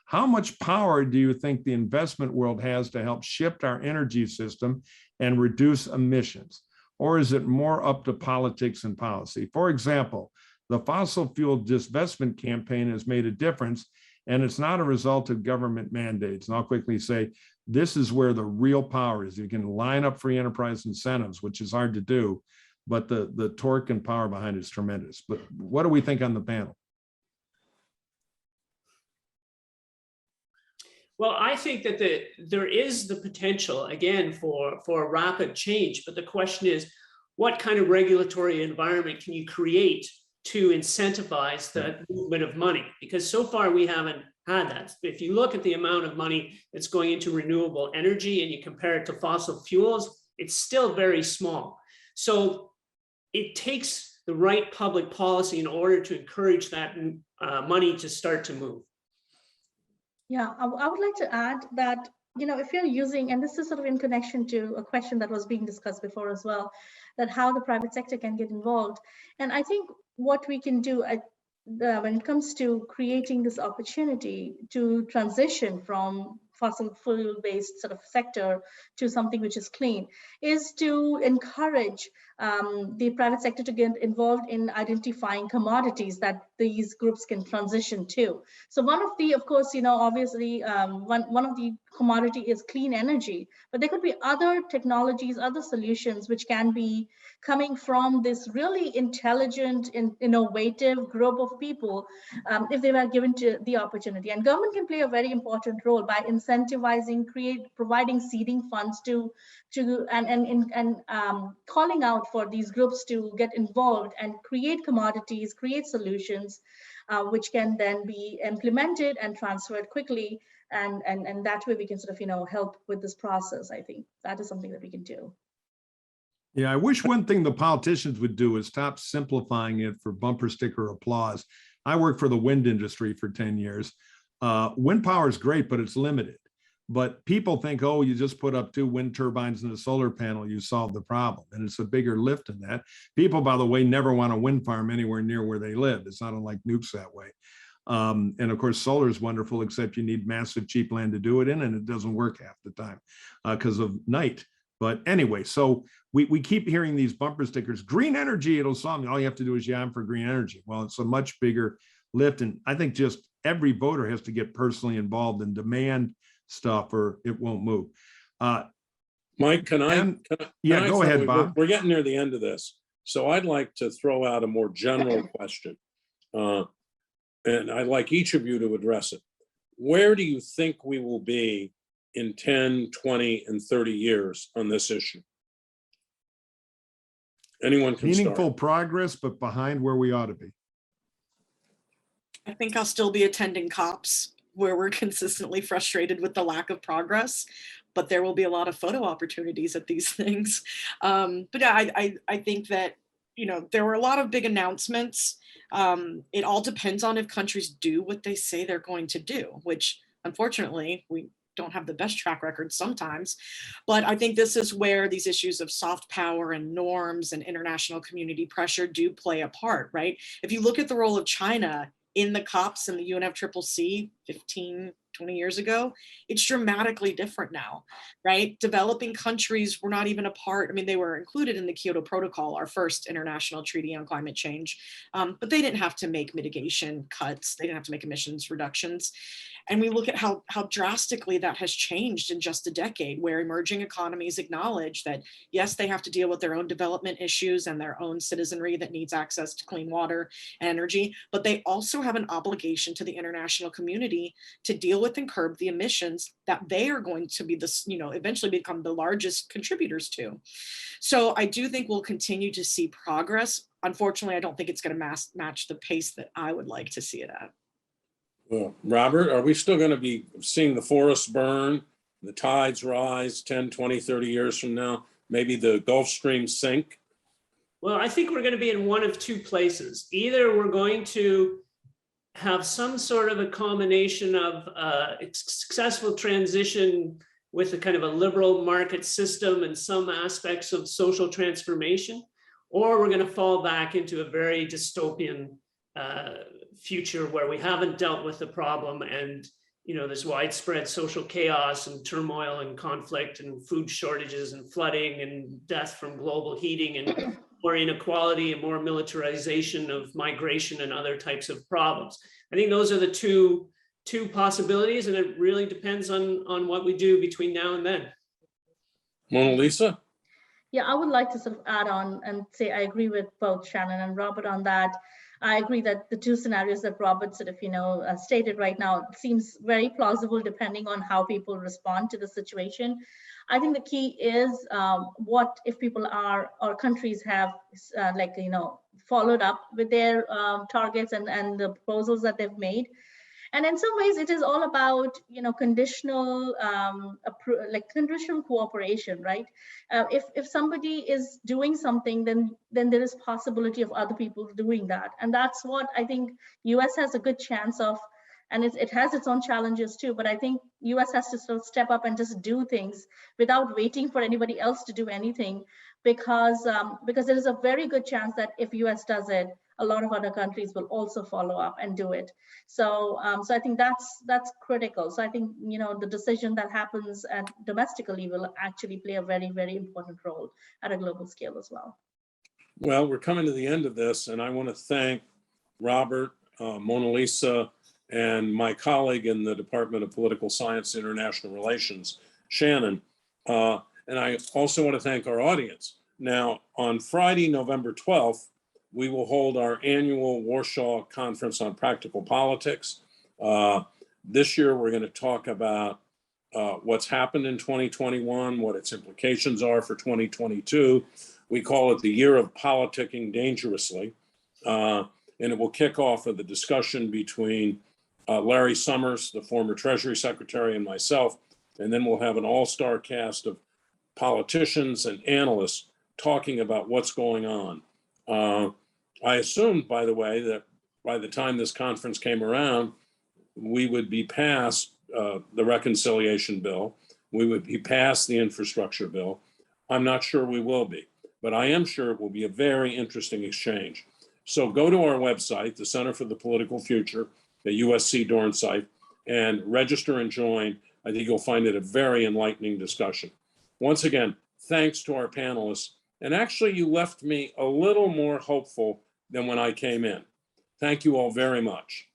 How much power do you think the investment world has to help shift our energy system and reduce emissions? Or is it more up to politics and policy? For example, the fossil fuel divestment campaign has made a difference, and it's not a result of government mandates. And I'll quickly say, this is where the real power is. You can line up free enterprise incentives, which is hard to do, but the torque and power behind it is tremendous. But what do we think on the panel? Well, I think that there is the potential, again, for rapid change. But the question is, what kind of regulatory environment can you create to incentivize the movement of money? Because so far we haven't had that. If you look at the amount of money that's going into renewable energy and you compare it to fossil fuels, it's still very small. So it takes the right public policy in order to encourage that money to start to move. Yeah, I would like to add that, if you're using, and this is sort of in connection to a question that was being discussed before as well, that how the private sector can get involved. And I think what we can do when it comes to creating this opportunity to transition from fossil fuel-based sort of sector to something which is clean, is to encourage the private sector to get involved in identifying commodities that these groups can transition to. So one of the, of course, obviously one of the commodity is clean energy, but there could be other technologies, other solutions which can be coming from this really intelligent and innovative group of people if they were given to the opportunity. And government can play a very important role by incentivizing, providing seeding funds and calling out for these groups to get involved and create commodities, create solutions, which can then be implemented and transferred quickly. And that way we can sort of, help with this process. I think that is something that we can do. Yeah, I wish one thing the politicians would do is stop simplifying it for bumper sticker applause. I worked for the wind industry for 10 years. Wind power is great, but it's limited. But people think, oh, you just put up 2 wind turbines and a solar panel, you solve the problem. And it's a bigger lift than that. People, by the way, never want a wind farm anywhere near where they live. It's not unlike nukes that way. And of course, solar is wonderful, except you need massive cheap land to do it in, and it doesn't work half the time because of night. But anyway, so we keep hearing these bumper stickers, green energy, it'll solve me. All you have to do is I'm for green energy. Well, it's a much bigger lift. And I think just every voter has to get personally involved and demand stuff or it won't move. Mike, can I go ahead, Bob. We're getting near the end of this. So I'd like to throw out a more general question. And I'd like each of you to address it. Where do you think we will be in 10, 20, and 30 years on this issue? Anyone can Meaningful start. progress, but behind where we ought to be. I think I'll still be attending COPs where we're consistently frustrated with the lack of progress, but there will be a lot of photo opportunities at these things. But yeah, I think that, there were a lot of big announcements. It all depends on if countries do what they say they're going to do, which unfortunately we don't have the best track record sometimes. But I think this is where these issues of soft power and norms and international community pressure do play a part, right? If you look at the role of China in the COPs and the UNFCCC 15, 20 years ago, it's dramatically different now, right? Developing countries were not even a part. I mean, they were included in the Kyoto Protocol, our first international treaty on climate change, but they didn't have to make mitigation cuts. They didn't have to make emissions reductions. And we look at how drastically that has changed in just a decade, where emerging economies acknowledge that, yes, they have to deal with their own development issues and their own citizenry that needs access to clean water and energy, but they also have an obligation to the international community to deal with and curb the emissions that they are going to be eventually become the largest contributors to. So I do think we'll continue to see progress. Unfortunately, I don't think it's going to match the pace that I would like to see it at. Well, Robert, are we still going to be seeing the forests burn, the tides rise 10, 20, 30 years from now? Maybe the Gulf Stream sink? Well, I think we're going to be in one of two places. Either we're going to have some sort of a combination of successful transition with a kind of a liberal market system and some aspects of social transformation, or we're going to fall back into a very dystopian future where we haven't dealt with the problem and there's widespread social chaos and turmoil and conflict and food shortages and flooding and death from global heating and more inequality and more militarization of migration and other types of problems. I think those are the two possibilities, and it really depends on what we do between now and then. Mona Lisa? Yeah, I would like to sort of add on and say I agree with both Shannon and Robert on that. I agree that the two scenarios that Robert sort of, stated right now seems very plausible depending on how people respond to the situation. I think the key is what if people are or countries have followed up with their targets and the proposals that they've made. And in some ways, it is all about conditional conditional cooperation, right? If somebody is doing something, then there is possibility of other people doing that, and that's what I think U.S. has a good chance of. And it has its own challenges too, but I think U.S. has to sort of step up and just do things without waiting for anybody else to do anything, because there is a very good chance that if U.S. does it, a lot of other countries will also follow up and do it. So, so I think that's critical. So I think, you know, the decision that happens domestically will actually play a very, very important role at a global scale as well. Well, we're coming to the end of this, and I want to thank Robert, Mona Lisa, and my colleague in the Department of Political Science and International Relations, Shannon. And I also want to thank our audience. Now, on Friday, November 12th, we will hold our annual Warsaw Conference on Practical Politics. This year, we're going to talk about what's happened in 2021, what its implications are for 2022. We call it the year of politicking dangerously. And it will kick off with a discussion between Larry Summers, the former Treasury Secretary, and myself. And then we'll have an all-star cast of politicians and analysts talking about what's going on. I assumed, by the way, that by the time this conference came around, we would be past the reconciliation bill. We would be past the infrastructure bill. I'm not sure we will be, but I am sure it will be a very interesting exchange. So go to our website, the Center for the Political Future, the USC Dornsife, and register and join. I think you'll find it a very enlightening discussion. Once again, thanks to our panelists. And actually, you left me a little more hopeful than when I came in. Thank you all very much.